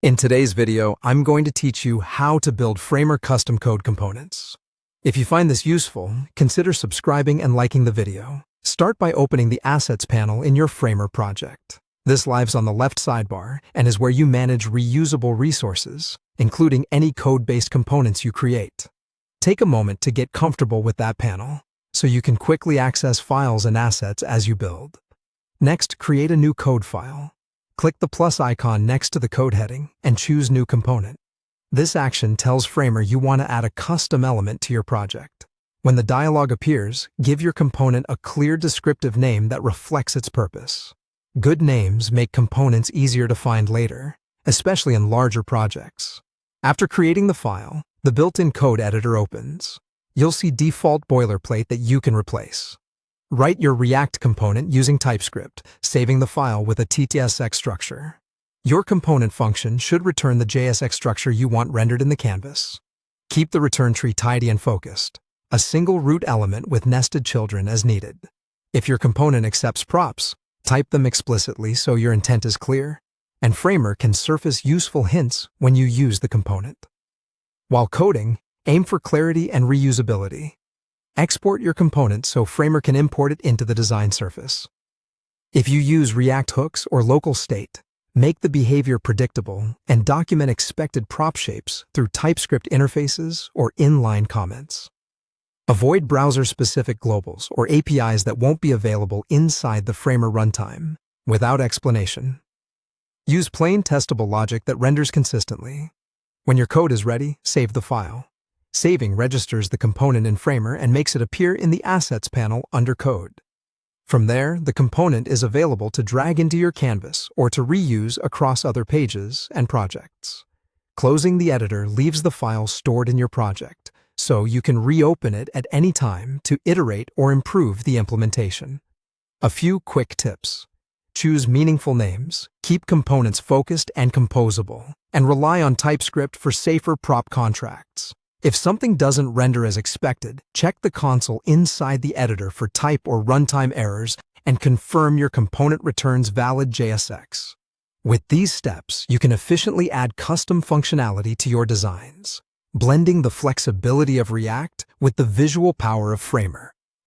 In today's video, I'm going to teach you how to build Framer custom code components. If you find this useful, consider subscribing and liking the video. Start by opening the Assets panel in your Framer project. This lives on the left sidebar and is where you manage reusable resources, including any code-based components you create. Take a moment to get comfortable with that panel, so you can quickly access files and assets as you build. Next, create a new code file. Click the plus icon next to the code heading and choose New Component. This action tells Framer you want to add a custom element to your project. When the dialog appears, give your component a clear descriptive name that reflects its purpose. Good names make components easier to find later, especially in larger projects. After creating the file, the built-in code editor opens. You'll see default boilerplate that you can replace. Write your React component using TypeScript, saving the file with a TTSX structure. Your component function should return the JSX structure you want rendered in the canvas. Keep the return tree tidy and focused, a single root element with nested children as needed. If your component accepts props, type them explicitly so your intent is clear, and Framer can surface useful hints when you use the component. While coding, aim for clarity and reusability. Export your component so Framer can import it into the design surface. If you use React hooks or local state, make the behavior predictable and document expected prop shapes through TypeScript interfaces or inline comments. Avoid browser-specific globals or APIs that won't be available inside the Framer runtime without explanation. Use plain testable logic that renders consistently. When your code is ready, save the file. Saving registers the component in Framer and makes it appear in the Assets panel under Code. From there, the component is available to drag into your canvas or to reuse across other pages and projects. Closing the editor leaves the file stored in your project, so you can reopen it at any time to iterate or improve the implementation. A few quick tips. Choose meaningful names, keep components focused and composable, and rely on TypeScript for safer prop contracts. If something doesn't render as expected, check the console inside the editor for type or runtime errors and confirm your component returns valid JSX. With these steps, you can efficiently add custom functionality to your designs, blending the flexibility of React with the visual power of Framer.